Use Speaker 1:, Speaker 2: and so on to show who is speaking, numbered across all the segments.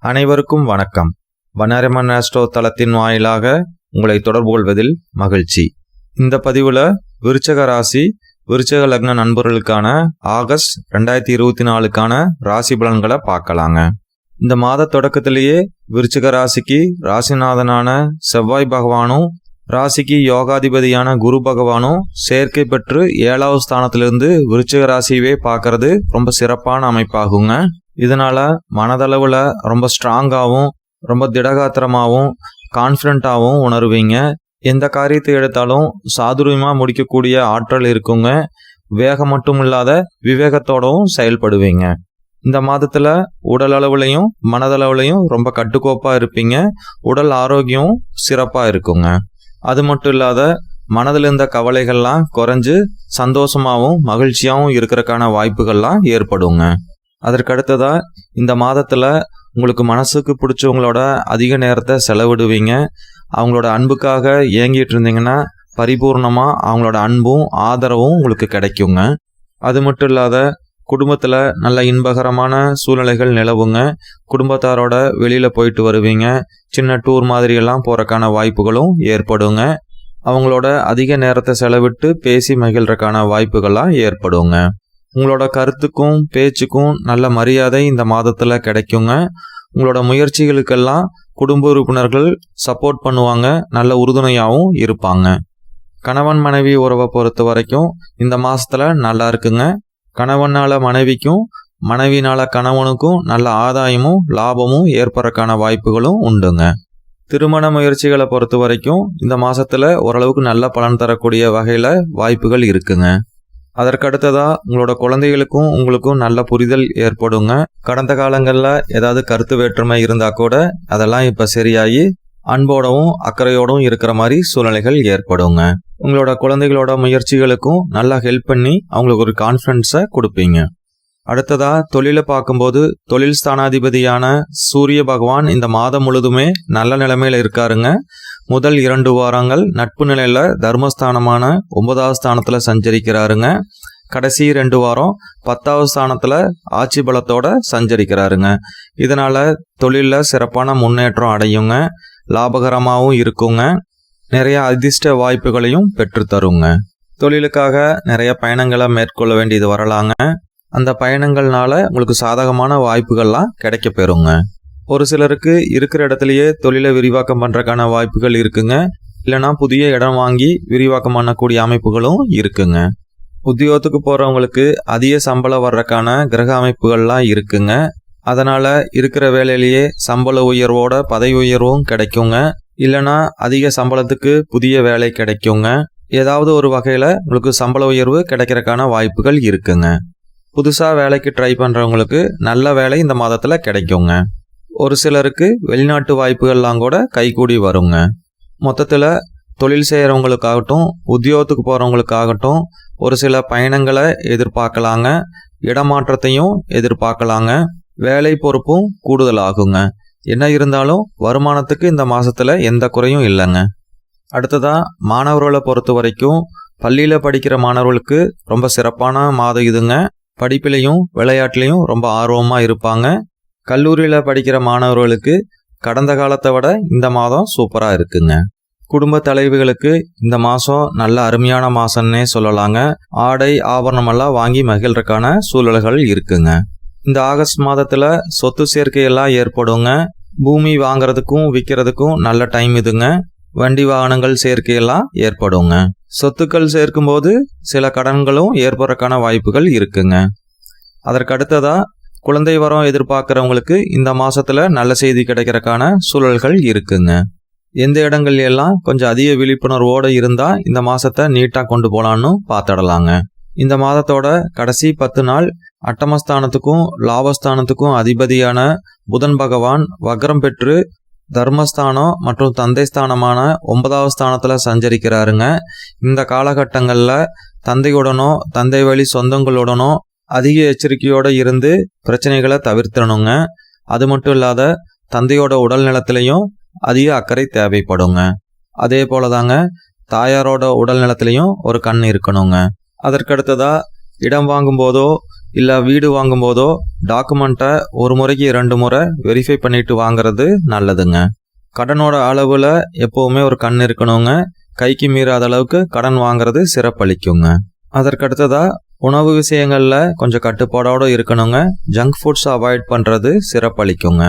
Speaker 1: அனைவருக்கும் வணக்கம். வண்ணாரம்மன் ஆஸ்ட்ரோ தளத்தின் வாயிலாக உங்களை தொடர்பு கொள்வதில் மகிழ்ச்சி. இந்த பதிவில் விருச்சக ராசி விருச்சக லக்ன நண்பர்களுக்கான ஆகஸ்ட் 2024க்கான ராசி பலன்களை பார்க்கலாங்க. இந்த மாத தொடக்கத்திலேயே விருச்சக ராசிக்கு ராசிநாதனான செவ்வாய் பகவானும் ராசிக்கு யோகாதிபதியான குரு பகவானும் சேர்க்கை பெற்று 7வது ஸ்தானத்திலிருந்து விருச்சக ராசியவே பார்க்கறது ரொம்ப சிறப்பான அமைப்பாகுங்க. இதனால மனதளவில் ரொம்ப ஸ்ட்ராங்காகவும் ரொம்ப திடகாத்திரமாகவும் கான்ஃபிடண்ட்டாகவும் உணர்வீங்க. எந்த காரியத்தை எடுத்தாலும் சாதுரியமாக முடிக்கக்கூடிய ஆற்றல் இருக்குங்க. வேகம் மட்டும் இல்லாத விவேகத்தோடவும் செயல்படுவீங்க. இந்த மாதத்தில் உடல் அளவுலையும் மனதளவுலையும் ரொம்ப கட்டுக்கோப்பாக இருப்பீங்க. உடல் ஆரோக்கியம் சிறப்பாக இருக்குங்க. அது மட்டும் இல்லாத மனதில் இருந்த கவலைகள்லாம் குறைஞ்சு சந்தோஷமாகவும் மகிழ்ச்சியாகவும் இருக்கிறதுக்கான வாய்ப்புகள்லாம் ஏற்படுங்க. அதற்கடுத்ததாக இந்த மாதத்தில் உங்களுக்கு மனசுக்கு பிடிச்சவங்களோட அதிக நேரத்தை செலவிடுவீங்க. அவங்களோட அன்புக்காக ஏங்கிட்டு இருந்தீங்கன்னா பரிபூர்ணமாக அவங்களோட அன்பும் ஆதரவும் உங்களுக்கு கிடைக்குங்க. அது மட்டும் இல்லாத குடும்பத்தில் நல்ல இன்பகரமான சூழ்நிலைகள் நிலவுங்க. குடும்பத்தாரோட வெளியில் போயிட்டு வருவீங்க. சின்ன டூர் மாதிரியெல்லாம் போகிறக்கான வாய்ப்புகளும் ஏற்படுங்க. அவங்களோட அதிக நேரத்தை செலவிட்டு பேசி மகிழ்றதுக்கான வாய்ப்புகள்லாம் ஏற்படுங்க. உங்களோட கருத்துக்கும் பேச்சுக்கும் நல்ல மரியாதை இந்த மாதத்தில் கிடைக்குங்க. உங்களோட முயற்சிகளுக்கெல்லாம் குடும்ப உறுப்பினர்கள் சப்போர்ட் பண்ணுவாங்க. நல்ல உறுதுணையாகவும் இருப்பாங்க. கணவன் மனைவி உறவை பொறுத்த வரைக்கும் இந்த மாதத்தில் நல்லா இருக்குங்க. கணவனால் மனைவிக்கும் மனைவினால் கணவனுக்கும் நல்ல ஆதாயமும் லாபமும் ஏற்படுறதுக்கான வாய்ப்புகளும் உண்டுங்க. திருமண முயற்சிகளை பொறுத்த வரைக்கும் இந்த மாதத்தில் ஓரளவுக்கு நல்ல பலன் தரக்கூடிய வகையில் வாய்ப்புகள் இருக்குங்க. அதற்கடுத்ததாக உங்களோட குழந்தைகளுக்கும் உங்களுக்கும் நல்ல புரிதல் ஏற்படுங்க. கடந்த காலங்களில் ஏதாவது கருத்து வேற்றுமை இருந்தால் கூட அதெல்லாம் இப்போ சரியாகி அன்போடவும் அக்கறையோடவும் இருக்கிற மாதிரி சூழ்நிலைகள் ஏற்படுங்க. உங்களோட குழந்தைகளோட முயற்சிகளுக்கும் நல்லா ஹெல்ப் பண்ணி அவங்களுக்கு ஒரு கான்ஃபிடன்ஸை கொடுப்பீங்க. அடுத்ததாக தொழிலை பார்க்கும்போது தொழில் ஸ்தானாதிபதியான சூரிய பகவான் இந்த மாதம் முழுதுமே நல்ல நிலைமையில் இருக்காருங்க. முதல் 2 வாரங்கள் நட்பு நிலையில் தர்மஸ்தானமான 9வது ஸ்தானத்தில் சஞ்சரிக்கிறாருங்க. கடைசி 2 வாரம் 10வது ஸ்தானத்தில் ஆட்சி பலத்தோட சஞ்சரிக்கிறாருங்க. இதனால் தொழிலில் சிறப்பான முன்னேற்றம் அடையுங்க. லாபகரமாகவும் இருக்குங்க. நிறைய அதிர்ஷ்ட வாய்ப்புகளையும் பெற்றுத்தருங்க. தொழிலுக்காக நிறைய பயணங்களை மேற்கொள்ள வேண்டியது வரலாங்க. அந்த பயணங்கள்னால உங்களுக்கு சாதகமான வாய்ப்புகள்லாம் கிடைக்க பெறுங்க. ஒரு சிலருக்கு இருக்கிற இடத்துலையே தொழிலை விரிவாக்கம் பண்ணுறதுக்கான வாய்ப்புகள் இருக்குங்க. இல்லைனா புதிய இடம் வாங்கி விரிவாக்கம் பண்ணக்கூடிய அமைப்புகளும் இருக்குங்க. உத்தியோகத்துக்கு போகிறவங்களுக்கு அதிக சம்பளம் வர்றதுக்கான கிரக அமைப்புகள்லாம் இருக்குங்க. அதனால் இருக்கிற வேலையிலேயே சம்பள உயர்வோட பதவி உயர்வும் கிடைக்குங்க. இல்லைனா அதிக சம்பளத்துக்கு புதிய வேலை கிடைக்குங்க. ஏதாவது ஒரு வகையில் உங்களுக்கு சம்பள உயர்வு கிடைக்கிறதுக்கான வாய்ப்புகள் இருக்குங்க. புதுசாக வேலைக்கு ட்ரை பண்ணுறவங்களுக்கு நல்ல வேலை இந்த மாதத்தில் கிடைக்குங்க. ஒரு சிலருக்கு வெளிநாட்டு வாய்ப்புகள்லாம் கூட கைகூடி வருங்க. மொத்தத்தில் தொழில் செய்கிறவங்களுக்காகட்டும் உத்தியோகத்துக்கு போகிறவங்களுக்காகட்டும் ஒரு சில பயணங்களை எதிர்பார்க்கலாங்க. இடமாற்றத்தையும் எதிர்பார்க்கலாங்க. வேலை பொறுப்பும் கூடுதலாகுங்க. என்ன இருந்தாலும் வருமானத்துக்கு இந்த மாதத்தில் எந்த குறையும் இல்லைங்க. அடுத்ததாக மாணவர்களை பொறுத்த வரைக்கும் பள்ளியில் படிக்கிற மாணவர்களுக்கு ரொம்ப சிறப்பான மாதம் இதுங்க. படிப்பிலையும் விளையாட்டுலையும் ரொம்ப ஆர்வமாக இருப்பாங்க. கல்லூரியில் படிக்கிற மாணவர்களுக்கு கடந்த காலத்தை விட இந்த மாதம் சூப்பராக இருக்குங்க. குடும்ப தலைவிகளுக்கு இந்த மாதம் நல்ல அருமையான மாதம்னே சொல்லலாங்க. ஆடை ஆபரணமெல்லாம் வாங்கி மகிழ்றதுக்கான சூழல்கள் இருக்குங்க. இந்த ஆகஸ்ட் மாதத்தில் சொத்து சேர்க்கையெல்லாம் ஏற்படுங்க. பூமி வாங்கிறதுக்கும் விற்கிறதுக்கும் நல்ல டைம் இதுங்க. வண்டி வாகனங்கள் சேர்க்கையெல்லாம் ஏற்படுங்க. சொத்துக்கள் சேர்க்கும்போது சில கடன்களும் ஏற்படுறதுக்கான வாய்ப்புகள் இருக்குங்க. அதற்கடுத்ததாக குழந்தை வரம் எதிர்பார்க்குறவங்களுக்கு இந்த மாதத்தில் நல்ல செய்தி கிடைக்கிறதுக்கான சூழல்கள் இருக்குங்க. எந்த இடங்கள் எல்லாம் கொஞ்சம் அதிக விழிப்புணர்வோடு இருந்தால் இந்த மாதத்தை நீட்டாக கொண்டு போகலான்னு பார்த்துடலாங்க. இந்த மாதத்தோட கடைசி 10 நாள் அட்டமஸ்தானத்துக்கும் லாபஸ்தானத்துக்கும் அதிபதியான புதன் பகவான் வக்ரம் பெற்று தர்மஸ்தானம் மற்றும் தந்தை ஸ்தானமான 9வது ஸ்தானத்தில் சஞ்சரிக்கிறாருங்க. இந்த காலகட்டங்களில் தந்தையுடனோ தந்தை வழி சொந்தங்களுடனோ அதிக எச்சரிக்கையோடு இருந்து பிரச்சனைகளை தவிர்த்தணுங்க. அது மட்டும் இல்லாத தந்தையோட உடல் நலத்திலையும் அதிக அக்கறை தேவைப்படுங்க. அதே போல தாங்க தாயாரோட உடல் நலத்திலையும் ஒரு கண் இருக்கணுங்க. அதற்கடுத்ததாக இடம் வாங்கும்போதோ இல்லை வீடு வாங்கும்போதோ டாக்குமெண்ட்டை ஒரு முறைக்கு 2 முறை வெரிஃபை பண்ணிட்டு வாங்குறது நல்லதுங்க. கடனோட அளவில் எப்போவுமே ஒரு கண் இருக்கணுங்க. கைக்கு மீறாத அளவுக்கு கடன் வாங்குறது சிறப்பளிக்குங்க. அதற்கடுத்ததாக உணவு விஷயங்களில் கொஞ்சம் கட்டுப்பாடோடு இருக்கணுங்க. ஜங்க் ஃபுட்ஸ் அவாய்ட் பண்ணுறது சிறப்பளிக்குங்க.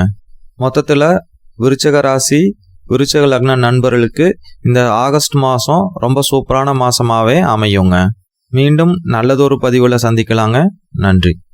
Speaker 1: மொத்தத்தில் விருச்சிக ராசி விருச்சிக லக்ன நண்பர்களுக்கு இந்த ஆகஸ்ட் மாதம் ரொம்ப சூப்பரான மாதமாகவே அமையுங்க. மீண்டும் நல்லதொரு பதிவில் சந்திக்கலாங்க. நன்றி.